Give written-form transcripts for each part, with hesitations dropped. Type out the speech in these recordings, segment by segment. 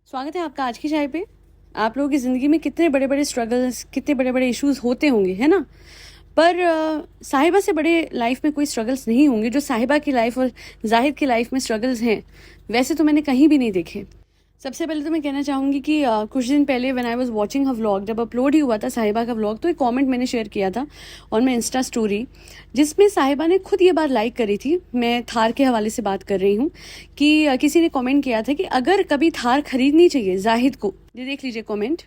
स्वागत है आपका आज की चाय पे। आप लोगों की ज़िंदगी में कितने बड़े बड़े स्ट्रगल्स, कितने बड़े बड़े इश्यूज होते होंगे, है ना। पर साहिबा से बड़े लाइफ में कोई स्ट्रगल्स नहीं होंगे जो साहिबा की लाइफ और जाहिद की लाइफ में स्ट्रगल्स हैं। वैसे तो मैंने कहीं भी नहीं देखे। सबसे पहले तो मैं कहना चाहूँगी कि कुछ दिन पहले when I was watching her vlog, जब अपलोड ही हुआ था साहिबा का व्लॉग, तो एक कमेंट मैंने शेयर किया था ऑन माई इंस्टा स्टोरी, जिसमें साहिबा ने खुद ये बात लाइक करी थी। मैं थार के हवाले से बात कर रही हूँ कि किसी ने कमेंट किया था कि अगर कभी थार खरीदनी चाहिए जाहिद को, ये देख लीजिए कमेंट,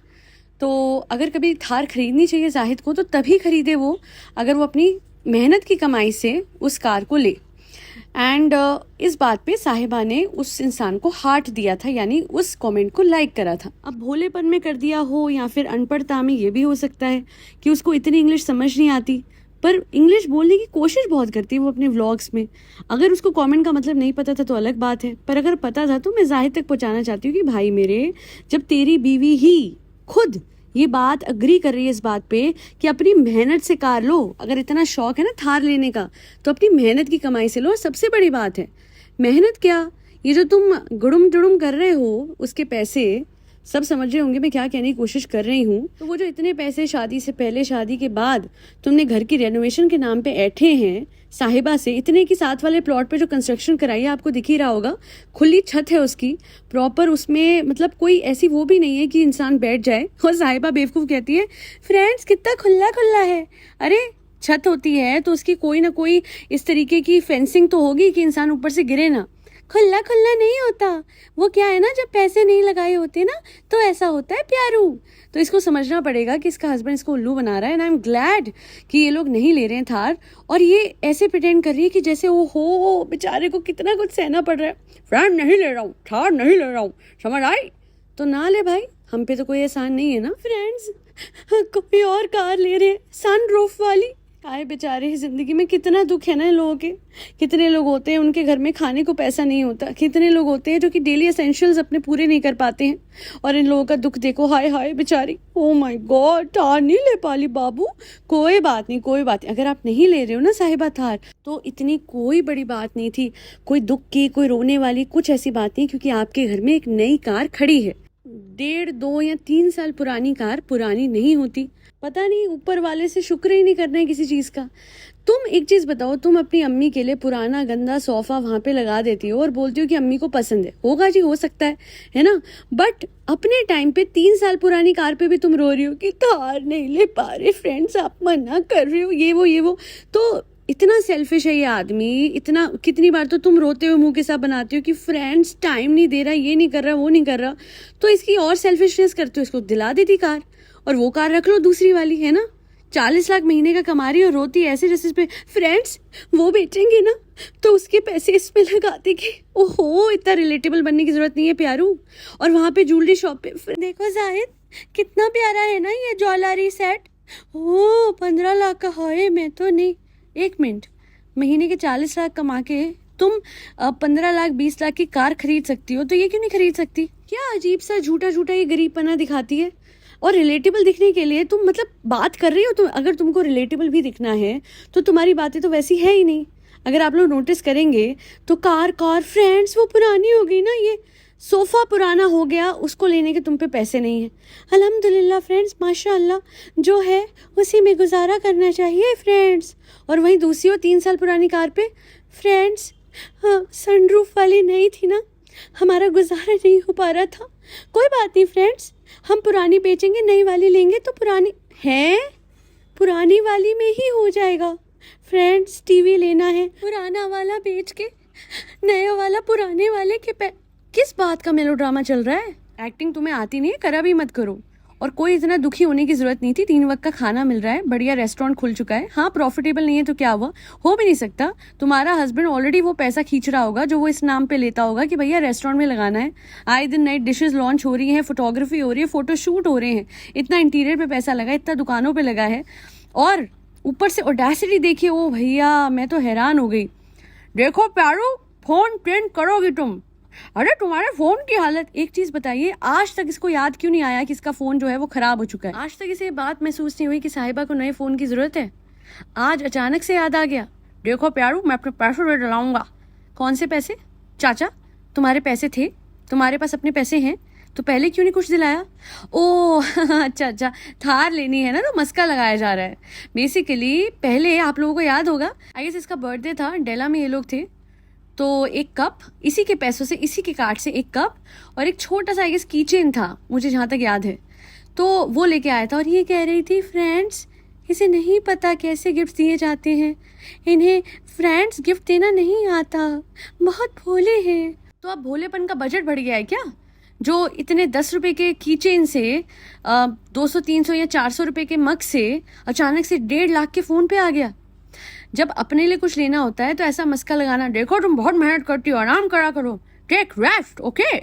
तो अगर कभी थार खरीदनी चाहिए जाहिद को तो तभी खरीदे वो अगर वो अपनी मेहनत की कमाई से उस कार को ले। एंड इस बात पे साहिबा ने उस इंसान को हार्ट दिया था, यानी उस कमेंट को लाइक करा था। अब भोलेपन में कर दिया हो या फिर अनपढ़ता में, ये भी हो सकता है कि उसको इतनी इंग्लिश समझ नहीं आती, पर इंग्लिश बोलने की कोशिश बहुत करती है वो अपने व्लॉग्स में। अगर उसको कमेंट का मतलब नहीं पता था तो अलग बात है, पर अगर पता था तो मैं जाहिद तक पहुंचाना चाहती हूँ कि भाई मेरे, जब तेरी बीवी ही खुद ये बात अग्री कर रही है इस बात पे कि अपनी मेहनत से कार लो, अगर इतना शौक है ना थार लेने का तो अपनी मेहनत की कमाई से लो। सबसे बड़ी बात है मेहनत क्या, ये जो तुम गुड़ुम जुड़ुम कर रहे हो उसके पैसे, सब समझ रहे होंगे मैं क्या कहने की कोशिश कर रही हूँ। तो वो जो इतने पैसे शादी से पहले शादी के बाद तुमने घर की रेनोवेशन के नाम पे ऐठे हैं साहिबा से, इतने की साथ वाले प्लॉट पे जो कंस्ट्रक्शन कराई है आपको दिख ही रहा होगा, खुली छत है उसकी प्रॉपर, उसमें मतलब कोई ऐसी वो भी नहीं है कि इंसान बैठ जाए। और साहिबा बेवकूफ़ कहती है फ्रेंड्स कितना खुला खुला है। अरे छत होती है तो उसकी कोई ना कोई इस तरीके की फेंसिंग तो होगी कि इंसान ऊपर से गिरे ना। खुला खुला नहीं होता वो, क्या है ना, जब पैसे नहीं लगाए होते ना तो ऐसा होता है प्यारू। तो इसको समझना पड़ेगा कि इसका हस्बैंड इसको उल्लू बना रहा है। एंड आई एम ग्लैड कि ये लोग नहीं ले रहे हैं थार, और ये ऐसे प्रिटेंड कर रही है कि जैसे वो हो बेचारे को कितना कुछ सहना पड़ रहा है। फ्रेंड नहीं ले रहा हूँ, थार नहीं ले रहा हूँ, समझ आई तो ना ले भाई, हम पे तो कोई एहसान नहीं है ना फ्रेंड्स। कोई और कार ले रहे हैं सन रूफ वाली। आए बेचारे, जिंदगी में कितना दुख है ना इन लोगों के। कितने लोग होते हैं उनके घर में खाने को पैसा नहीं होता, कितने लोग होते हैं जो कि डेली एसेंशियल्स अपने पूरे नहीं कर पाते हैं, और इन लोगों का दुख देखो, हाय हाय बेचारी। ओ माय गॉड, थार नहीं ले पाली बाबू, कोई बात नहीं कोई बात नहीं। अगर आप नहीं ले रहे हो ना साहिबा थार तो इतनी कोई बड़ी बात नहीं थी, कोई दुख की, कोई रोने वाली कुछ ऐसी बात नहीं, क्योंकि आपके घर में एक नई कार खड़ी है। 1.5, 2 या 3 साल पुरानी कार पुरानी नहीं होती। पता नहीं ऊपर वाले से शुक्र ही नहीं करना है किसी चीज का। तुम एक चीज बताओ, तुम अपनी अम्मी के लिए पुराना गंदा सोफा वहां पे लगा देती हो और बोलती हो कि अम्मी को पसंद है, होगा जी, हो सकता है ना। बट अपने टाइम पे 3 साल पुरानी कार पे भी तुम रो रही हो कि थार नहीं ले पा रहे फ्रेंड्स, आप मना कर रहे हो, ये वो। तो इतना सेल्फिश है ये आदमी, इतना, कितनी बार तो तुम रोते हुए मुंह के साथ बनाती हो कि फ्रेंड्स टाइम नहीं दे रहा, ये नहीं कर रहा, वो नहीं कर रहा, तो इसकी और सेल्फिशनेस करते हो, इसको दिला देती कार, और वो कार रख लो दूसरी वाली, है ना। 40 लाख महीने का कमा रही और रोती ऐसे जैसे इस पे फ्रेंड्स वो बेचेंगे ना तो उसके पैसे इसमें लगाते कि ओहो, इतना रिलेटेबल बनने की जरूरत नहीं है प्यारू। और वहां पे ज्वेलरी शॉप पे देखो जाहिद कितना प्यारा है ना ये ज्वेलरी सेट, ओ 15 लाख का है। मैं तो नहीं, 1 मिनट, महीने के 40 लाख कमा के तुम 15 लाख 20 लाख की कार खरीद सकती हो, तो ये क्यों नहीं खरीद सकती? क्या अजीब सा झूठा झूठा ये गरीबपना दिखाती है। और रिलेटेबल दिखने के लिए तुम मतलब बात कर रही हो, तो अगर तुमको रिलेटेबल भी दिखना है तो तुम्हारी बातें तो वैसी है ही नहीं। अगर आप लोग नोटिस करेंगे तो कार फ्रेंड्स वो पुरानी हो गई ना, ये सोफा पुराना हो गया, उसको लेने के तुम पे पैसे नहीं है। अल्हम्दुलिल्लाह फ्रेंड्स, माशाअल्लाह, जो है उसी में गुजारा करना चाहिए फ्रेंड्स। और वहीं दूसरी 3 साल पुरानी कार पे फ्रेंड्स, हाँ सनरूफ वाली नहीं थी ना, हमारा गुजारा नहीं हो पा रहा था, कोई बात नहीं फ्रेंड्स, हम पुरानी बेचेंगे, नई वाली लेंगे तो पुरानी है, पुरानी वाली में ही हो जाएगा फ्रेंड्स। टीवी लेना है पुराना वाला बेच के नया वाला पुराने वाले के किस बात का मेलोड्रामा चल रहा है? एक्टिंग तुम्हें आती नहीं है, करा भी मत करो। और कोई इतना दुखी होने की जरूरत नहीं थी, 3 वक्त का खाना मिल रहा है, बढ़िया रेस्टोरेंट खुल चुका है। हाँ प्रॉफिटेबल नहीं है तो क्या हुआ, हो भी नहीं सकता। तुम्हारा हस्बैंड ऑलरेडी वो पैसा खींच रहा होगा जो वो इस नाम पे लेता होगा कि भैया रेस्टोरेंट में लगाना है। आए दिन नई डिशेज लॉन्च हो रही हैं, फोटोग्राफी हो रही है, फोटोशूट हो रहे हैं, इतना इंटीरियर पे पैसा लगा, इतना दुकानों पे लगा है, और ऊपर से ऑडेसिटी देखिए। ओ भैया मैं तो हैरान हो गई। देखो प्यारो, फोन ट्रेंड करोगी तुम, अरे तुम्हारे फोन की हालत। एक चीज बताइए, आज तक इसको याद क्यों नहीं आया कि इसका फोन जो है वो खराब हो चुका है? आज तक इसे बात महसूस नहीं हुई कि साहिबा को नए फोन की जरूरत है? आज अचानक से याद आ गया। देखो प्यारू, मैं अपने पैसे दे डलाऊंगा। कौन से पैसे? चाचा तुम्हारे पैसे थे, तुम्हारे पास अपने पैसे हैं, तो पहले क्यों नहीं कुछ दिलाया? ओ अच्छा अच्छा, थार लेनी है ना, तो मस्का लगाया जा रहा है बेसिकली। पहले आप लोगों को याद होगा, आई गेस इसका बर्थडे था, डेला में ये लोग थे, तो एक कप इसी के पैसों से, इसी के कार्ड से एक कप और एक छोटा सा आई गेस की चेन था, मुझे जहाँ तक याद है, तो वो लेके आया था। और ये कह रही थी, फ्रेंड्स इसे नहीं पता कैसे गिफ्ट दिए जाते हैं, इन्हें फ्रेंड्स गिफ्ट देना नहीं आता, बहुत भोले हैं। तो अब भोलेपन का बजट बढ़ गया है क्या, जो इतने 10 रुपए के की चेन से 200 300 या 400 रुपए के मग से अचानक से 1.5 लाख के फोन पे आ गया? जब अपने लिए कुछ लेना होता है तो ऐसा मस्का लगाना, देखो तुम बहुत मेहनत करती हो, आराम करा करो, टेक रेस्ट, ओके,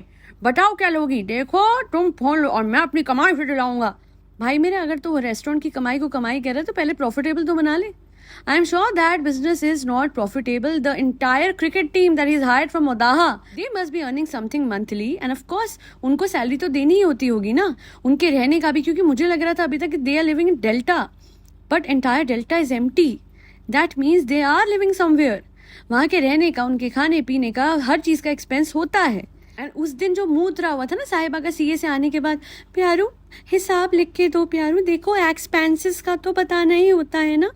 बताओ क्या लोगी, देखो तुम फोन लो और मैं अपनी कमाई से दिलाऊंगा। भाई मेरे, अगर तो रेस्टोरेंट की कमाई को कमाई कह रहा है तो पहले प्रॉफिटेबल तो बना ले। I am sure that business is not profitable. The entire cricket team that he's hired from Odaha, they must be earning something monthly, and of course उनको सैलरी तो देनी ही होती होगी ना, उनके रहने का भी, क्योंकि मुझे लग रहा था अभी तक कि they are living in Delta, but entire Delta is empty. That means they are living somewhere. वहाँ के रहने का, उनके खाने पीने का, हर चीज का एक्सपेंस होता है। एंड उस दिन जो मुंह उतरा हुआ था ना साहिबा का सीए से आने के बाद, प्यारू हिसाब लिख के दो, प्यारू देखो एक्सपेंसेस का तो बताना ही होता है ना,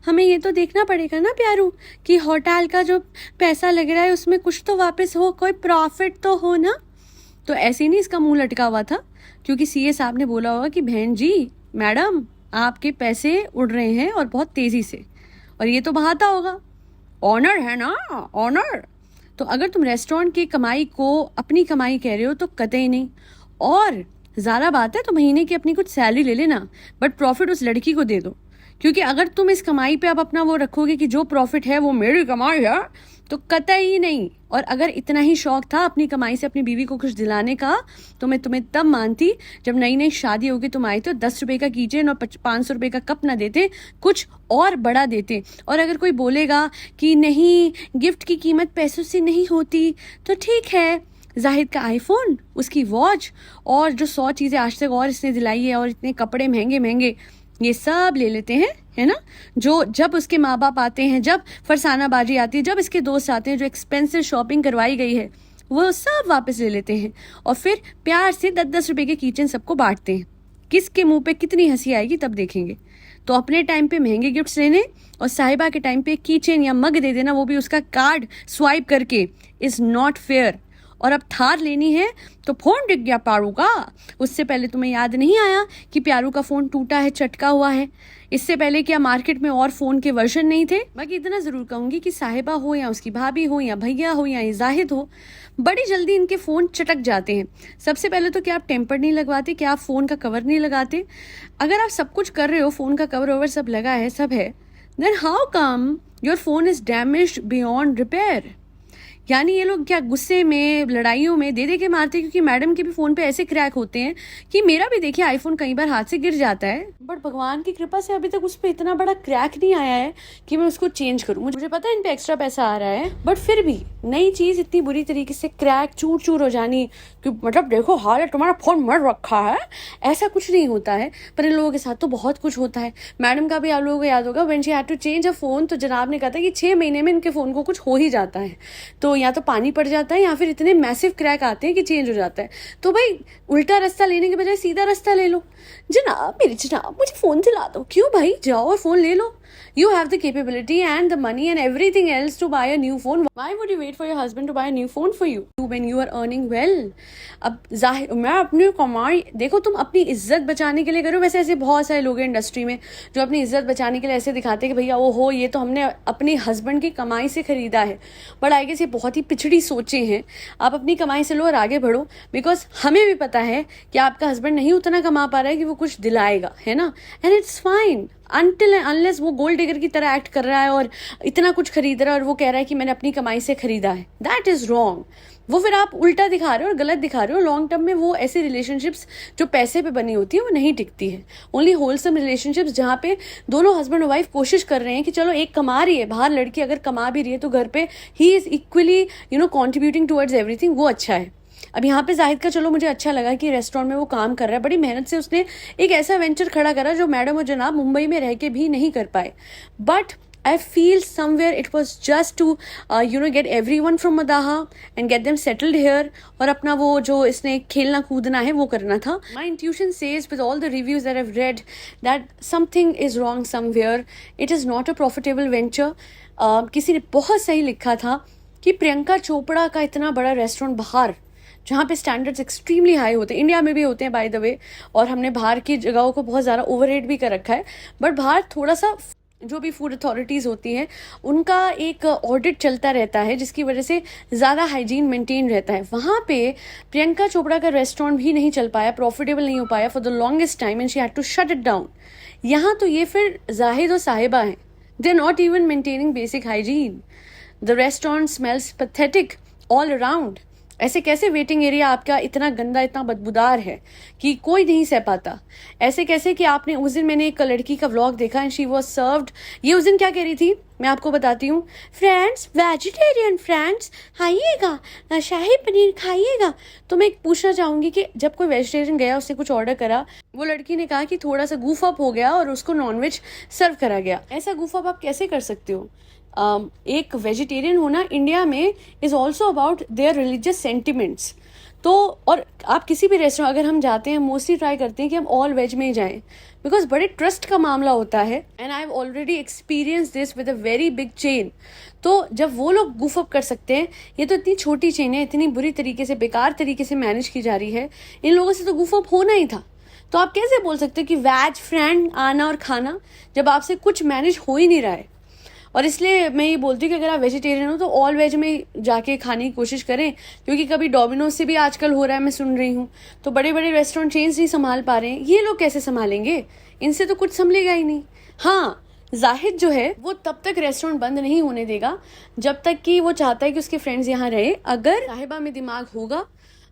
हमें ये तो देखना पड़ेगा ना प्यारू कि होटल का जो पैसा लग रहा है उसमें कुछ तो वापस हो, कोई प्रॉफिट तो हो ना। तो ऐसे ही नहीं इसका मुंह लटका हुआ था, क्योंकि सीए साहब ने बोला होगा कि बहन जी, मैडम आपके पैसे उड़ रहे हैं और बहुत तेजी से, और ये तो बहाता होगा, ऑनर है ना, ऑनर। तो अगर तुम रेस्टोरेंट की कमाई को अपनी कमाई कह रहे हो तो कतई नहीं। और ज़्यादा बात है तो महीने की अपनी कुछ सैलरी ले लेना, बट प्रॉफिट उस लड़की को दे दो, क्योंकि अगर तुम इस कमाई पे अब अपना वो रखोगे कि जो प्रॉफिट है वो मेरी कमाई है, तो कतई नहीं। और अगर इतना ही शौक था अपनी कमाई से अपनी बीवी को कुछ दिलाने का, तो मैं तुम्हें तब मानती जब नई नई शादी होगी, तुम आए तो 10 रुपए का कीचेन और 500 रुपए का कप ना देते, कुछ और बड़ा देते। और अगर कोई बोलेगा कि नहीं गिफ्ट की कीमत पैसों से नहीं होती, तो ठीक है, जाहिद का आईफोन, उसकी वॉच और जो 100 चीज़ें आज तक और इसने दिलाई है, और इतने कपड़े महंगे महंगे, ये सब ले लेते हैं, है ना। जो जब उसके माँ बाप आते हैं, जब फरसाना बाजी आती है, जब इसके दोस्त आते हैं, जो एक्सपेंसिव शॉपिंग करवाई गई है वो सब वापस ले लेते हैं, और फिर प्यार से 10-10 रुपए के किचन सबको बांटते हैं। किसके मुंह पे कितनी हंसी आएगी तब देखेंगे। तो अपने टाइम पे महंगे गिफ्ट्स लेने और साहिबा के टाइम पे कीचेन या मग दे देना, वो भी उसका कार्ड स्वाइप करके, इज नॉट फेयर। और अब थार लेनी है तो फोन दिख गया प्यारू का, उससे पहले तुम्हें याद नहीं आया कि प्यारू का फोन टूटा है, चटका हुआ है? इससे पहले क्या मार्केट में और फोन के वर्जन नहीं थे? बाकी इतना जरूर कहूंगी कि साहिबा हो या उसकी भाभी हो या भैया हो या जाहिद हो, बड़ी जल्दी इनके फोन चटक जाते हैं। सबसे पहले तो क्या आप टेम्पर नहीं लगवाते, क्या आप फोन का कवर नहीं लगाते? अगर आप सब कुछ कर रहे हो, फोन का कवर ओवर सब लगा है, सब है, then how come your phone is damaged beyond repair? यानी ये लोग क्या गुस्से में, लड़ाइयों में दे दे के मारते हैं, क्योंकि मैडम के भी फोन पे ऐसे क्रैक होते हैं कि मेरा भी देखिए आईफोन कई बार हाथ से गिर जाता है, बट भगवान की कृपा से अभी तक उस पर इतना बड़ा क्रैक नहीं आया है कि मैं उसको चेंज करूँ। मुझे पता है इन पे एक्स्ट्रा पैसा आ रहा है, बट फिर भी नई चीज इतनी बुरी तरीके से क्रैक चूर चूर हो जानी कि मतलब देखो हाल तुम्हारा फोन मर रखा है, ऐसा कुछ नहीं होता है। पर इन लोगों के साथ तो बहुत कुछ होता है। मैडम का भी आप लोगों को याद होगा, when she had to change a phone, तो जनाब ने कहा था कि 6 महीने में इनके फोन को कुछ हो ही जाता है, तो या तो पानी पड़ जाता है या फिर इतने मैसिव क्रैक आते हैं कि चेंज हो जाता है। तो भाई उल्टा रास्ता लेने के बजाय सीधा रास्ता ले लो। जनाब मेरी जनाब मुझे फोन दिला दो। क्यों भाई, जाओ और फोन ले लो। You have the capability and the money and everything else to buy a new phone. Why would you wait for your husband to buy a new phone for you when you are earning well? अब मैं अपनी कमाई, देखो तुम अपनी इज्जत बचाने के लिए करो। वैसे ऐसे बहुत सारे लोग हैं इंडस्ट्री में जो अपनी इज्जत बचाने के लिए ऐसे दिखाते हैं कि भैया ओहो ये तो हमने अपनी हस्बैंड की कमाई से खरीदा है। बट आई गेस ये बहुत ही पिछड़ी सोचें हैं। आप अपनी कमाई से लो और आगे बढ़ो, बिकॉज हमें भी पता है कि आपका हस्बैंड नहीं उतना कमा पा रहा है कि वो कुछ दिलाएगा, है ना। And it's fine until unless वो गोल्ड डिगर की तरह एक्ट कर रहा है और इतना कुछ खरीद रहा है और वो कह रहा है कि मैंने अपनी कमाई से खरीदा है। That is wrong. वो फिर आप उल्टा दिखा रहे हो और गलत दिखा रहे हो। लॉन्ग टर्म में वो ऐसी रिलेशनशिप्स जो पैसे पे बनी होती है वो नहीं टिकती है। ओनली होलसम रिलेशनशिप्स जहाँ पे दोनों हस्बैंड और वाइफ कोशिश कर रहे हैं कि चलो एक कमा रही है, बाहर लड़की अगर कमा भी रही है तो घर पे he is equally contributing towards everything, वो अच्छा है। अब यहाँ पे जाहिद का चलो मुझे अच्छा लगा कि रेस्टोरेंट में वो काम कर रहा है, बड़ी मेहनत से उसने एक ऐसा वेंचर खड़ा करा जो मैडम और जनाब मुंबई में रह के भी नहीं कर पाए। But I feel somewhere it was just to get everyone from Madaha and get them settled here, और अपना वो जो इसने खेलना कूदना है वो करना था. My intuition says with all the reviews that I've read that something is wrong somewhere. It is not a profitable venture. किसी ने बहुत सही लिखा था कि प्रियंका चोपड़ा का इतना बड़ा रेस्टोरेंट बाहर, जहाँ पे स्टैंडर्ड्स एक्सट्रीमली हाई होते हैं, इंडिया में भी होते हैं बाय द वे, और हमने बाहर की जगहों को बहुत ज़्यादा ओवररेट भी कर रखा है, बट बाहर थोड़ा सा जो भी फूड अथॉरिटीज़ होती हैं उनका एक ऑडिट चलता रहता है, जिसकी वजह से ज़्यादा हाइजीन मेंटेन रहता है. वहाँ पे प्रियंका चोपड़ा का रेस्टोरेंट भी नहीं चल पाया, प्रॉफिटेबल नहीं हो पाया for the longest time, and she had to shut it down. यहाँ तो ये फिर जाहिद और साहिबा हैं, they are not even maintaining basic hygiene. The restaurant smells pathetic all around. ऐसे कैसे वेटिंग एरिया आपका इतना गंदा, इतना बदबूदार है कि कोई नहीं सह पाता? ऐसे कैसे कि आपने उस दिन, मैंने एक लड़की का व्लॉग देखा एंड शी वाज सर्व्ड, ये उस दिन क्या कह रही थी मैं आपको बताती हूँ. फ्रेंड्स, वेजिटेरियन फ्रेंड्स आइएगा, शाही पनीर खाइएगा. तो मैं एक पूछना चाहूँगी कि जब कोई वेजिटेरियन गया, उसने कुछ ऑर्डर करा, वो लड़की ने कहा कि थोड़ा सा गूफ अप हो गया और उसको नॉनवेज सर्व करा गया. ऐसा गूफ अप आप कैसे कर सकते हो? एक वेजिटेरियन होना इंडिया में is also about their religious sentiments. तो और आप किसी भी रेस्टोरेंट अगर हम जाते हैं, मोस्टली ट्राई करते हैं कि हम ऑल वेज में ही जाएं, बिकॉज बड़े ट्रस्ट का मामला होता है. And I have already experience this with a very big chain. तो जब वो लोग गूफ अप कर सकते हैं, ये तो इतनी छोटी चेन है, इतनी बुरी तरीके से, बेकार तरीके से मैनेज की जा रही है, इन लोगों से तो गूफ अप होना ही था. तो आप कैसे बोल सकते हो कि वेज फ्रेंड आना और खाना, जब आपसे कुछ मैनेज हो ही नहीं रहा है? और इसलिए मैं ये बोलती हूँ कि अगर आप वेजिटेरियन हो तो ऑल वेज में जाके खाने की कोशिश करें, क्योंकि कभी डोमिनोज से भी आजकल हो रहा है, मैं सुन रही हूँ. तो बड़े बड़े रेस्टोरेंट चेन्स नहीं संभाल पा रहे हैं, ये लोग कैसे संभालेंगे? इनसे तो कुछ संभलेगा ही नहीं. हाँ, जाहिद जो है वो तब तक रेस्टोरेंट बंद नहीं होने देगा जब तक कि वो चाहता है कि उसके फ्रेंड्स यहाँ रहे. अगर साहिबा में दिमाग होगा,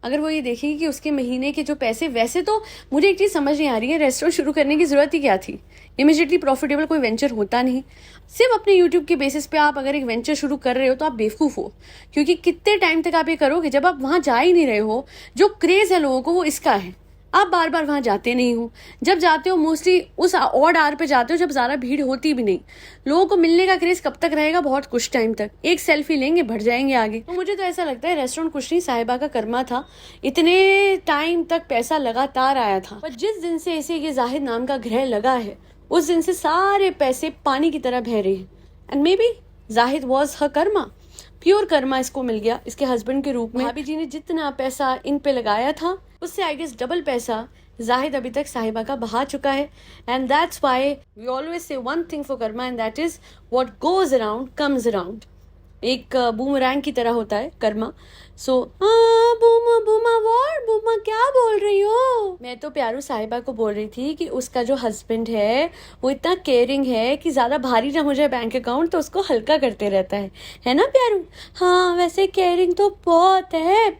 अगर वो ये देखेगी कि उसके महीने के जो पैसे, वैसे तो मुझे एक चीज़ समझ नहीं आ रही है, रेस्टोरेंट शुरू करने की ज़रूरत ही क्या थी? इमीडिएटली प्रॉफिटेबल कोई वेंचर होता नहीं. सिर्फ अपने यूट्यूब के बेसिस पे आप अगर एक वेंचर शुरू कर रहे हो तो आप बेवकूफ़ हो, क्योंकि कितने टाइम तक आप ये करोगे जब आप वहाँ जा ही नहीं रहे हो? जो क्रेज़ है लोगों को वो इसका है. आप बार बार वहाँ जाते नहीं हो, जब जाते हो मोस्टली उस ऑड आवर पे जाते हो जब ज़्यादा भीड़ होती भी नहीं. लोगों को मिलने का क्रेज़ कब तक रहेगा? बहुत कुछ टाइम तक. एक सेल्फी लेंगे, बढ़ जाएंगे आगे. तो मुझे तो ऐसा लगता है रेस्टोरेंट कुछ नहीं, साहिबा का कर्मा था. इतने टाइम तक पैसा लगातार आया था, पर जिस दिन से इसे ये जाहिद नाम का ग्रह लगा है, उस दिन से सारे पैसे पानी की तरह बह रहे हैं. And may be Zahid was her Karma, pure Karma इसको मिल गया इसके हस्बैंड के रूप में. भाभी जी ने जितना पैसा इन पे लगाया था, उससे आई गेस डबल पैसा जाहिद अभी तक साहिबा का बहा चुका है. And that's why we always say one thing for karma, and that is what goes around comes around. एक बूमरैंग की तरह होता है कर्मा. सो बूमा बूमा वॉट, बूमा क्या बोल रही हो? मैं तो प्यारू साहिबा को बोल रही थी कि उसका जो हस्बैंड है वो इतना केयरिंग है कि ज़्यादा भारी ना हो जाए बैंक अकाउंट, तो उसको हल्का करते रहता है ना प्यारू? हाँ, वैसे केयरिंग तो बहुत है.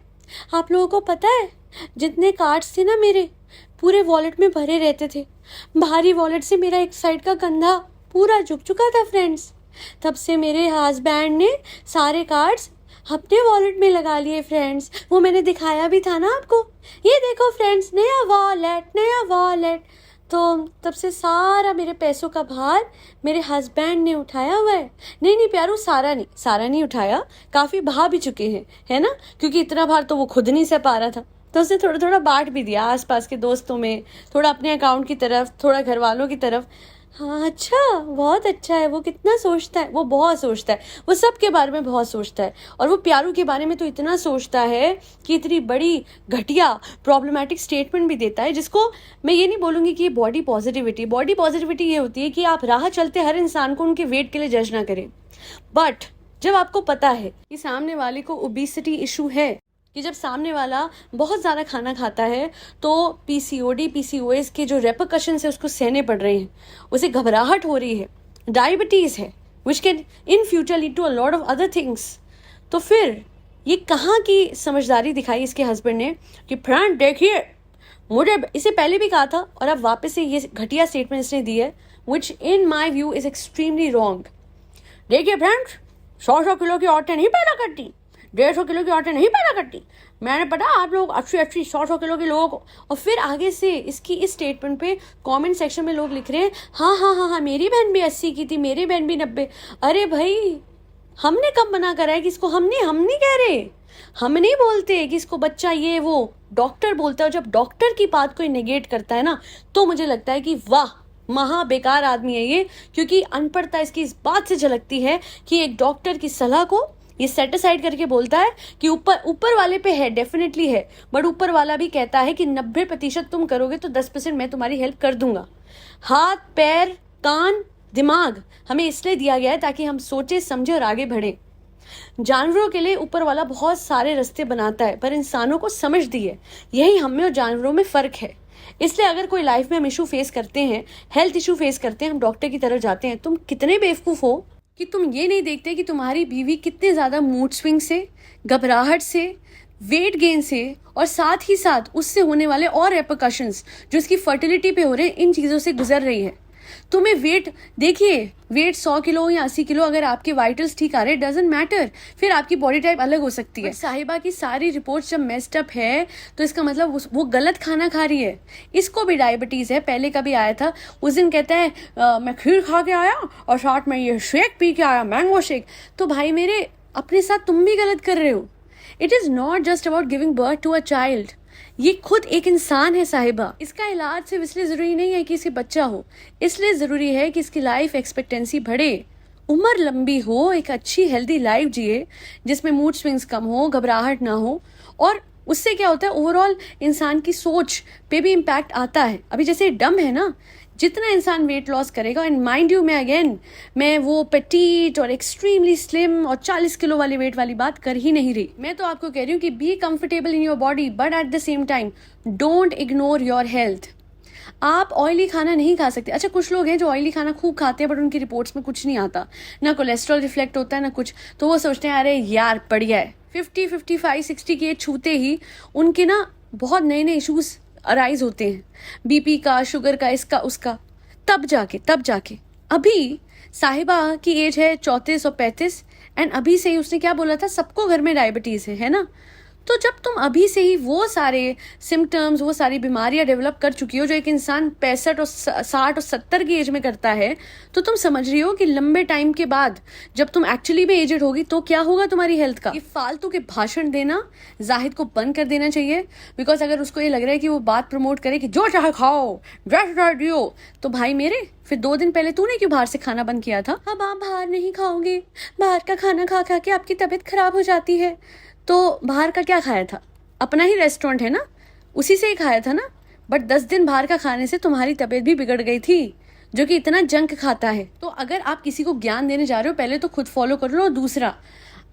आप लोगों को पता है, जितने कार्ड्स थे ना मेरे, पूरे वॉलेट में भरे रहते थे. भारी वॉलेट से मेरा एक साइड का कंधा पूरा झुक चुका था फ्रेंड्स. तब से मेरे हस्बैंड ने सारे कार्ड्स अपने वॉलेट में लगा लिए फ्रेंड्स. वो मैंने दिखाया भी था ना आपको, ये देखो फ्रेंड्स, नया वॉलेट, नया वॉलेट. तो तब से सारा मेरे पैसों का भार मेरे हस्बैंड ने उठाया हुआ है. नहीं प्यारू, सारा नहीं उठाया, काफ़ी बहा भी चुके हैं, है ना? क्योंकि इतना भार तो वो खुद नहीं सह पा रहा था, तो उसने थोड़ा थोड़ा बांट भी दिया आसपास के दोस्तों में, थोड़ा अपने अकाउंट की तरफ, थोड़ा घर वालों की तरफ. हाँ, अच्छा, बहुत अच्छा है. वो कितना सोचता है, वो बहुत सोचता है, वो सब के बारे में बहुत सोचता है. और वो प्यारू के बारे में तो इतना सोचता है कि इतनी बड़ी घटिया प्रॉब्लमेटिक स्टेटमेंट भी देता है, जिसको मैं ये नहीं बोलूँगी कि ये बॉडी पॉजिटिविटी ये होती है कि आप राह चलते हर इंसान को उनके वेट के लिए जज ना करें. बट जब आपको पता है कि सामने वाले को ओबेसिटी इशू है, कि जब सामने वाला बहुत ज़्यादा खाना खाता है तो PCOD PCOS के जो रेपरकशंस है उसको सहने पड़ रहे हैं, उसे घबराहट हो रही है, डायबिटीज़ है, which can in future lead to a lot of other things. तो फिर ये कहाँ की समझदारी दिखाई इसके हस्बैंड ने कि फ्रेंड देखिए, मुझे इसे पहले भी कहा था और अब वापस से ये घटिया स्टेटमेंट इसने दी है, which in my view is extremely wrong. देखिए फ्रेंड्स, 100 किलो की औरतें नहीं पैदा करती, 150 किलो के औरतें नहीं पैदा करती, मैंने पता आप लोग 80-80 100 किलो के लोग। और फिर आगे से इसकी इस स्टेटमेंट पे कमेंट सेक्शन में लोग लिख रहे हैं, हाँ हाँ हाँ हाँ मेरी बहन भी 80 की थी, मेरी बहन भी 90। अरे भाई, हमने कब मना करा है कि इसको, हम नहीं कह रहे, हम नहीं बोलते कि इसको बच्चा ये वो, डॉक्टर बोलता है। और जब डॉक्टर की बात कोई नेगेट करता है ना, तो मुझे लगता है कि वाह, महा बेकार आदमी है ये, क्योंकि अनपढ़ता इसकी इस बात से झलकती है कि एक डॉक्टर की सलाह को ये सेट असाइड करके बोलता है कि ऊपर वाले पे है, डेफिनेटली है, बट ऊपर वाला भी कहता है कि 90% तुम करोगे तो 10% मैं तुम्हारी हेल्प कर दूंगा। हाथ, पैर, कान, दिमाग हमें इसलिए दिया गया है ताकि हम सोचे, समझे और आगे बढ़े। जानवरों के लिए ऊपर वाला बहुत सारे रास्ते बनाता है, पर इंसानों को समझ दी है। यही हम में और जानवरों में फर्क है। इसलिए अगर कोई लाइफ में हम इशू फेस करते हैं, हेल्थ इशू फेस करते हैं, हम डॉक्टर की तरफ जाते हैं। तुम कितने बेवकूफ हो कि तुम ये नहीं देखते कि तुम्हारी बीवी कितने ज्यादा मूड स्विंग से, घबराहट से, वेट गेन से और साथ ही साथ उससे होने वाले और रेपरकशंस जो इसकी फर्टिलिटी पे हो रहे हैं, इन चीजों से गुजर रही है। तुम्हें वेट देखिए, वेट 100 किलो या 80 किलो, अगर आपके वाइटल्स ठीक आ रहे, डजंट मैटर, फिर आपकी बॉडी टाइप अलग हो सकती है। साहिबा की सारी रिपोर्ट्स जब मेस्ड अप है तो इसका मतलब वो गलत खाना खा रही है। इसको भी डायबिटीज है, पहले का भी आया था। उस दिन कहता है मैं खीर खा के आया और साथ में ये शेक पी के आया, मैंगो शेक। तो भाई मेरे, अपने साथ तुम भी गलत कर रहे हो। It is not just about giving birth to a child, ये खुद एक इंसान है साहिबा। इसका इलाज सिर्फ इसलिए जरूरी नहीं है कि इसके बच्चा हो, इसलिए जरूरी है कि इसकी लाइफ एक्सपेक्टेंसी बढ़े, उम्र लंबी हो, एक अच्छी हेल्दी लाइफ जिए जिसमें मूड स्विंग्स कम हो, घबराहट ना हो। और उससे क्या होता है, ओवरऑल इंसान की सोच पे भी इम्पैक्ट आता है। अभी जैसे डम है ना, जितना इंसान वेट लॉस करेगा, एंड माइंड यू, मैं वो पेटीट और एक्सट्रीमली स्लिम और 40 किलो वाली वेट वाली बात कर ही नहीं रही। मैं तो आपको कह रही हूँ कि be comfortable in your body, but at the same time don't ignore your health. आप ऑयली खाना नहीं खा सकते। अच्छा, कुछ लोग हैं जो ऑयली खाना खूब खाते हैं, बट उनकी रिपोर्ट्स में कुछ नहीं आता, ना कोलेस्ट्रॉल रिफ्लेक्ट होता है ना कुछ, तो वो सोचते हैं अरे यार बढ़िया है। 50, 55, 60 की एज छूते ही उनके ना बहुत नए नए इशूज अराइज होते हैं, बीपी का, शुगर का, इसका उसका। तब जाके अभी साहिबा की एज है 34 और 35, एंड अभी से ही उसने क्या बोला था, सबको घर में डायबिटीज है ना। तो जब तुम अभी से ही वो सारे सिम्टम्स, वो सारी बीमारियां डेवलप कर चुकी हो जो एक इंसान 65 और 60 और 70 की एज में करता है, तो तुम समझ रही हो कि लंबे टाइम के बाद जब तुम एक्चुअली में एजेड होगी तो क्या होगा तुम्हारी हेल्थ का। ये फालतू के भाषण देना जाहिद को बंद कर देना चाहिए, बिकॉज अगर उसको ये लग रहा है कि वो बात प्रमोट करे कि जो चाहे खाओ, जैसे चाहे जियो, तो भाई मेरे, फिर 2 दिन पहले तूने क्यों बाहर से खाना बंद किया था। अब आप बाहर नहीं खाओगे, बाहर का खाना खा खा के आपकी तबीयत खराब हो जाती है। तो बाहर का क्या खाया था, अपना ही रेस्टोरेंट है ना, उसी से ही खाया था ना। बट 10 दिन बाहर का खाने से तुम्हारी तबीयत भी बिगड़ गई थी, जो कि इतना जंक खाता है। तो अगर आप किसी को ज्ञान देने जा रहे हो, पहले तो खुद फॉलो कर लो। और दूसरा,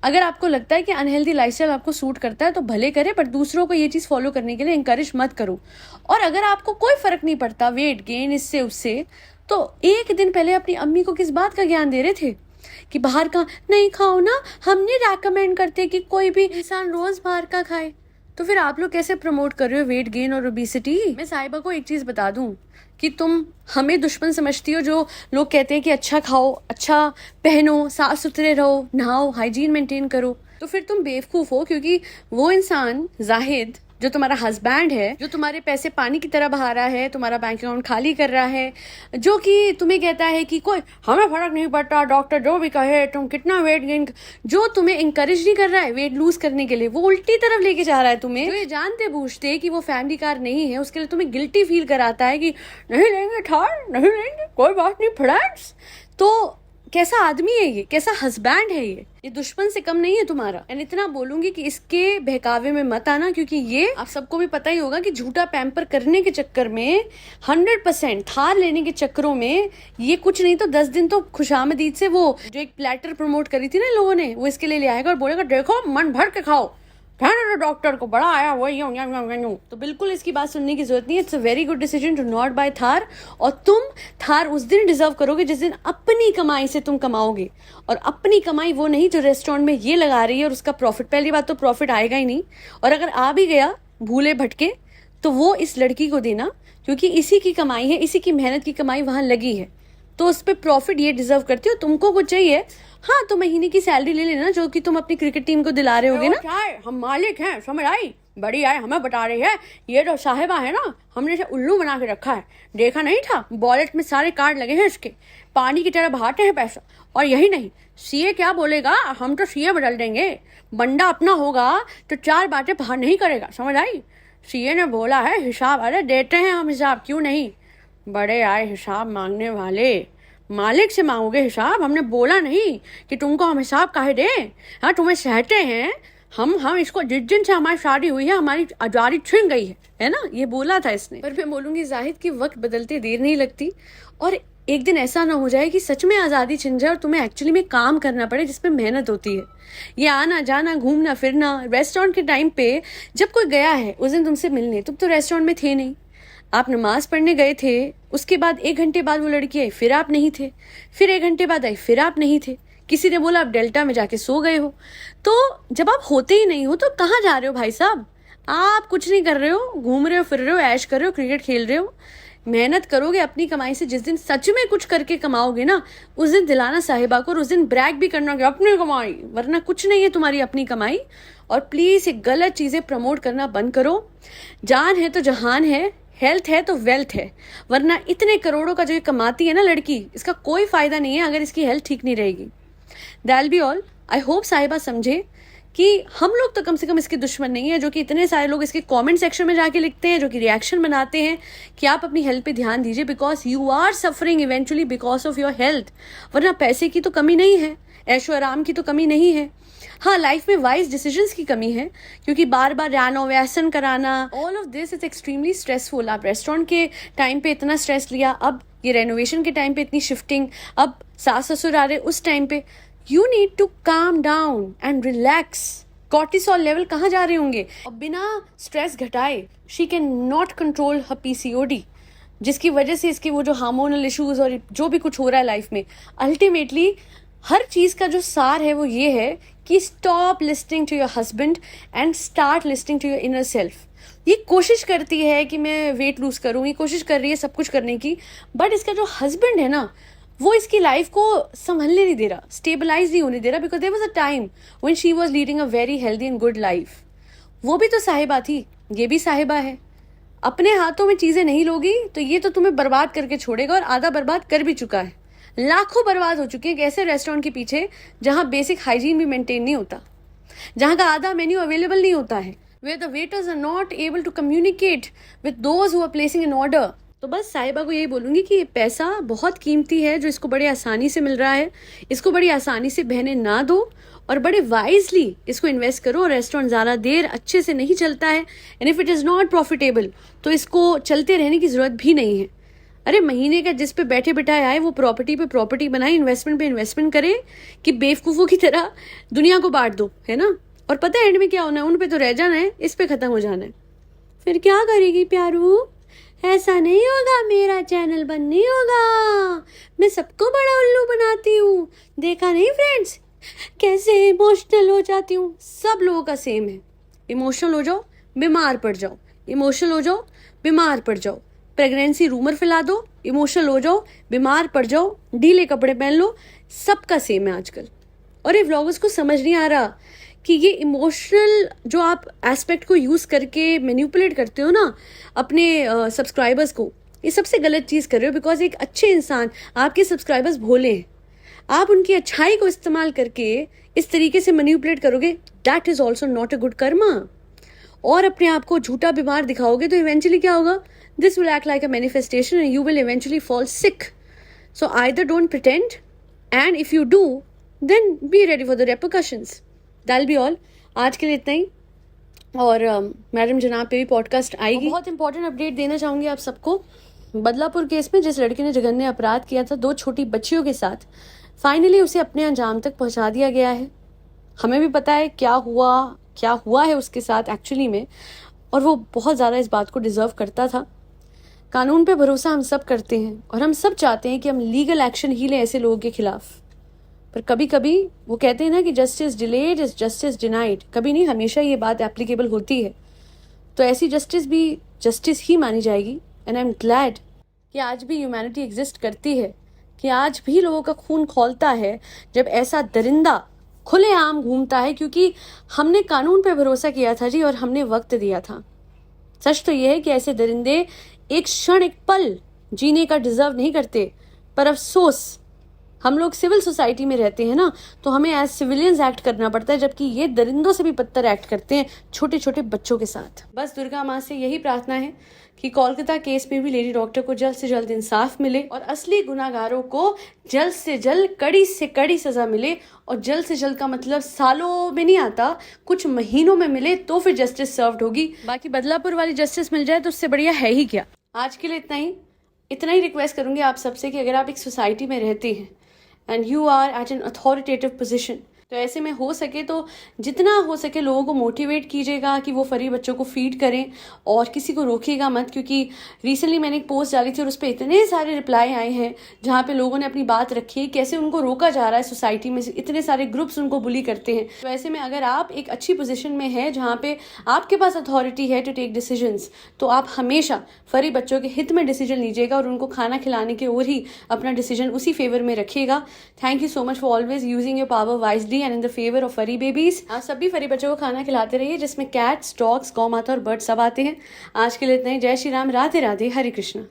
अगर आपको लगता है कि अनहेल्दी लाइफस्टाइल आपको सूट करता है तो भले करे, पर दूसरों को ये चीज फॉलो करने के लिए इंकरेज मत करो। और अगर आपको कोई फर्क नहीं पड़ता वेट गेन इससे उससे, तो एक दिन पहले अपनी अम्मी को किस बात का ज्ञान दे रहे थे कि बाहर का नहीं खाओ ना, हमने रेकमेंड करते कि कोई भी इंसान रोज बाहर का खाए। तो फिर आप लोग कैसे प्रमोट कर रहे हो वेट गेन और ओबेसिटी। मैं साहिबा को एक चीज बता दूं कि तुम हमें दुश्मन समझती हो जो लोग कहते हैं कि अच्छा खाओ, अच्छा पहनो, साफ सुथरे रहो, नहाओ, हाइजीन मेंटेन करो। तो फिर तुम बेवकूफ हो, क्योंकि वो इंसान जाहिद जो तुम्हारा हस्बैंड है, जो तुम्हारे पैसे पानी की तरह बहा रहा है, तुम्हारा बैंक अकाउंट खाली कर रहा है, जो कि तुम्हें कहता है कि कोई हमें फर्क नहीं पड़ता, डॉक्टर जो भी कहे, तुम कितना वेट गेन, जो तुम्हें इंकरेज नहीं कर रहा है वेट लूज करने के लिए, वो उल्टी तरफ लेके जा रहा है तुम्हें। जो ये जानते बूझते कि वो फैमिली कार नहीं है, उसके लिए तुम्हें गिल्टी फील कराता है कि नहीं लेंगे थार, नहीं लेंगे, कोई बात नहीं फ्रेंड्स। तो कैसा आदमी है ये, कैसा हस्बैंड है ये दुश्मन से कम नहीं है तुम्हारा। एंड इतना बोलूंगी कि इसके बहकावे में मत आना, क्योंकि ये आप सबको भी पता ही होगा कि झूठा पैम्पर करने के चक्कर में 100% थार लेने के चक्करों में ये कुछ नहीं तो 10 दिन तो खुशामदीद से वो जो एक प्लेटर प्रमोट करी थी ना लोगों ने, वो इसके लिए ले आएगा और बोलेगा देखो मन भर के खाओ, डॉक्टर को बड़ा आया वही। तो बिल्कुल इसकी बात सुनने की जरूरत नहीं है। It's a very good decision to not buy Thar. और तुम थार उस दिन डिजर्व करोगे जिस दिन अपनी कमाई से तुम कमाओगे, और अपनी कमाई वो नहीं जो रेस्टोरेंट में ये लगा रही है और उसका प्रॉफिट। पहली बात तो प्रॉफिट आएगा ही नहीं, और अगर आ भी गया भूले भटके तो वो इस लड़की को देना, क्योंकि इसी की कमाई है, इसी की मेहनत की कमाई वहां लगी है। तो उस पर प्रॉफिट ये डिजर्व करती हो, तुमको कुछ चाहिए हाँ तो महीने की सैलरी ले लेना जो कि तुम अपनी क्रिकेट टीम को दिला रहे होगे ना। हम मालिक हैं, समझ आई, बड़ी आए हमें बता रही है, ये जो साहिबा है ना हमने इसे उल्लू बना के रखा है, देखा नहीं था वॉलेट में सारे कार्ड लगे हैं इसके, पानी की तरह बहाते हैं पैसा। और यही नहीं, सीए क्या बोलेगा, हम तो सीए बदल देंगे, बंदा अपना होगा तो 4 बातें बाहर नहीं करेगा, समझ आई। सीए ने बोला है हिसाब, अरे देते हैं हम हिसाब, क्यों नहीं। बड़े आए हिसाब मांगने वाले, मालिक से मांगोगे हिसाब, हमने बोला नहीं कि तुमको हम हिसाब काहे दें। हाँ तुम्हें सहते हैं हम इसको, जिस दिन से हमारी शादी हुई है हमारी आजादी छिन गई है ना, ये बोला था इसने। पर मैं बोलूंगी जाहिद की वक्त बदलते देर नहीं लगती, और एक दिन ऐसा ना हो जाए कि सच में आज़ादी छिन जाए और तुम्हें एक्चुअली में काम करना पड़े जिसमें मेहनत होती है। ये आना जाना घूमना फिरना, रेस्टोरेंट के टाइम पे जब कोई गया है उस दिन तुमसे मिलने, तुम तो रेस्टोरेंट में थे नहीं, आप नमाज पढ़ने गए थे, उसके बाद 1 घंटे बाद वो लड़की आई फिर आप नहीं थे, फिर 1 घंटे बाद आई फिर आप नहीं थे, किसी ने बोला आप डेल्टा में जाके सो गए हो। तो जब आप होते ही नहीं हो तो कहाँ जा रहे हो भाई साहब, आप कुछ नहीं कर रहे हो, घूम रहे हो फिर रहे हो, ऐश कर रहे हो, क्रिकेट खेल रहे हो। मेहनत करोगे अपनी कमाई से, जिस दिन सच में कुछ करके कमाओगे ना उस दिन दिलाना साहिबा को, और उस दिन ब्रैग भी करना कि अपनी कमाई, वरना कुछ नहीं है तुम्हारी अपनी कमाई। और प्लीज ये गलत चीजें प्रमोट करना बंद करो, जान है तो जहान है, हेल्थ है तो वेल्थ है, वरना इतने करोड़ों का जो ये कमाती है ना लड़की, इसका कोई फायदा नहीं है अगर इसकी हेल्थ ठीक नहीं रहेगी। That be all. I hope साहिबा समझे कि हम लोग तो कम से कम इसके दुश्मन नहीं है, जो कि इतने सारे लोग इसके कमेंट सेक्शन में जाके लिखते हैं, जो कि रिएक्शन बनाते हैं कि आप अपनी हेल्थ पे ध्यान दीजिए, because you are suffering eventually because of your health. वरना पैसे की तो कमी नहीं है, ऐशो आराम की तो कमी नहीं है, हाँ लाइफ में वाइज डिसीजंस की कमी है, क्योंकि बार बार रेनोवेशन कराना, all of this is extremely stressful. आप रेस्टोरेंट के टाइम पे इतना स्ट्रेस लिया, अब ये रेनोवेशन के टाइम पे इतनी शिफ्टिंग, अब सास ससुर आ रहे उस टाइम पे, you need to calm down and relax. Cortisol level कहाँ जा रहे होंगे, और बिना स्ट्रेस घटाए she can not control her PCOD, जिसकी वजह से इसके वो जो हार्मोनल इश्यूज और जो भी कुछ हो रहा है लाइफ में, अल्टीमेटली हर चीज का जो सार है वो ये है कि stop listening to your husband and start listening to your inner self. ये कोशिश करती है कि मैं वेट लूज करूँ, ये कोशिश कर रही है सब कुछ करने की, बट इसका जो हस्बैंड है ना वो इसकी लाइफ को संभलने नहीं दे रहा, स्टेबलाइज नहीं होने दे रहा, because there was a time when she was leading a very healthy and good life. वो भी तो साहिबा थी, ये भी साहिबा है। अपने हाथों में चीजें नहीं लोगी तो ये तो तुम्हें बर्बाद करके छोड़ेगा, और आधा बर्बाद कर भी चुका है, लाखों बर्बाद हो चुके हैं ऐसे रेस्टोरेंट के पीछे जहां बेसिक हाइजीन भी मेंटेन नहीं होता, जहां का आधा मेन्यू अवेलेबल नहीं होता है, where the waiters are not able to communicate with those who are placing an order। तो बस साहिबा को यही बोलूंगी कि ये पैसा बहुत कीमती है जो इसको बड़े आसानी से मिल रहा है, इसको बड़ी आसानी से बहने ना दो, और बड़े वाइजली इसको इन्वेस्ट करो। रेस्टोरेंट ज़्यादा देर अच्छे से नहीं चलता है, and if it is not profitable तो इसको चलते रहने की ज़रूरत भी नहीं है। अरे महीने का जिस पे बैठे बिठाए आए वो प्रॉपर्टी पे प्रॉपर्टी बनाए, इन्वेस्टमेंट पे इन्वेस्टमेंट करे, कि बेवकूफ़ों की तरह दुनिया को बांट दो, है ना। और पता है एंड में क्या होना है, उन पे तो रह जाना है, इस पे खत्म हो जाना है। फिर क्या करेगी प्यारू, ऐसा नहीं होगा, मेरा चैनल बंद नहीं होगा, मैं सबको बड़ा उल्लू बनाती हूँ। देखा नहीं फ्रेंड्स कैसे इमोशनल हो जाती हूँ। सब लोगों का सेम है, इमोशनल हो जाओ बीमार पड़ जाओ, इमोशनल हो जाओ बीमार पड़ जाओ, प्रेगनेंसी रूमर फैला दो, इमोशनल हो जाओ बीमार पड़ जाओ, ढीले कपड़े पहन लो, सबका सेम है आजकल। और ये व्लॉगर्स को समझ नहीं आ रहा कि ये इमोशनल जो आप एस्पेक्ट को यूज़ करके मैनिपुलेट करते हो ना अपने सब्सक्राइबर्स को, ये सबसे गलत चीज़ कर रहे हो। बिकॉज एक अच्छे इंसान, आपके सब्सक्राइबर्स भोले हैं, आप उनकी अच्छाई को इस्तेमाल करके इस तरीके से मैनिपुलेट करोगे, that is also not a good Karma. और अपने आप को झूठा बीमार दिखाओगे तो इवेंचुअली क्या होगा, this will act like a manifestation and you will eventually fall sick. So either don't pretend, and if you do then be ready for the repercussions. That be all, आज के लिए इतना ही। और मैडम जनाब पे भी पॉडकास्ट आएगी। बहुत इंपॉर्टेंट अपडेट देना चाहूँगी आप सबको। बदलापुर केस में जिस लड़के ने जघन्य अपराध किया था 2 छोटी बच्चियों के साथ, फाइनली उसे अपने अंजाम तक पहुंचा दिया गया है। हमें भी पता है क्या हुआ है उसके साथ एक्चुअली में, और वो बहुत ज़्यादा इस बात को डिज़र्व करता था। कानून पे भरोसा हम सब करते हैं और हम सब चाहते हैं कि हम लीगल एक्शन ही लें ऐसे लोगों के खिलाफ, पर कभी कभी वो कहते हैं ना कि justice delayed is justice denied, कभी नहीं, हमेशा ये बात एप्लीकेबल होती है। तो ऐसी जस्टिस भी जस्टिस ही मानी जाएगी। एंड आई एम ग्लैड कि आज भी ह्यूमैनिटी एग्जिस्ट करती है, कि आज भी लोगों का खून खौलता है जब ऐसा दरिंदा खुलेआम घूमता है, क्योंकि हमने कानून पे भरोसा किया था जी, और हमने वक्त दिया था। सच तो यह है कि ऐसे दरिंदे एक क्षण, एक पल जीने का डिजर्व नहीं करते। पर अफसोस, हम लोग सिविल सोसाइटी में रहते हैं ना, तो हमें एज सिविलियंस एक्ट करना पड़ता है, जबकि ये दरिंदों से भी बदतर एक्ट करते हैं छोटे छोटे बच्चों के साथ। बस दुर्गा माँ से यही प्रार्थना है कि कोलकाता केस में भी लेडी डॉक्टर को जल्द से जल्द इंसाफ मिले और असली गुनाहगारों को जल्द से जल्द कड़ी से कड़ी सजा मिले। और जल्द से जल्द का मतलब सालों में नहीं आता, कुछ महीनों में मिले तो फिर जस्टिस सर्व्ड होगी। बाकी बदलापुर वाली जस्टिस मिल जाए तो उससे बढ़िया है ही क्या। आज के लिए इतना ही रिक्वेस्ट करूंगी आप सबसे कि अगर आप एक सोसाइटी में रहते हैं and you are at an authoritative position, तो ऐसे में हो सके तो जितना हो सके लोगों को मोटिवेट कीजिएगा कि वो फरी बच्चों को फीड करें और किसी को रोकिएगा मत। क्योंकि रिसेंटली मैंने एक पोस्ट डाली थी और उस पर इतने सारे रिप्लाई आए हैं जहाँ पे लोगों ने अपनी बात रखी है, कैसे उनको रोका जा रहा है सोसाइटी में, इतने सारे ग्रुप्स उनको बुली करते हैं। तो ऐसे में अगर आप एक अच्छी पोजिशन में है जहाँ पे आपके पास अथॉरिटी है टू टेक डिसीजंस, तो आप हमेशा फरी बच्चों के हित में डिसीजन लीजिएगा और उनको खाना खिलाने की ओर ही अपना डिसीजन उसी फेवर में रखिएगा। Thank you so much for always using your power wisely and in the favour of फरी बेबीज। आप सभी फरी बच्चों को खाना खिलाते रहिए, जिसमें कैट्स, डॉग्स, गौ माता और बर्ड सब आते हैं। आज के लिए इतना ही। जय श्री राम, राधे राधे, हरे कृष्णा।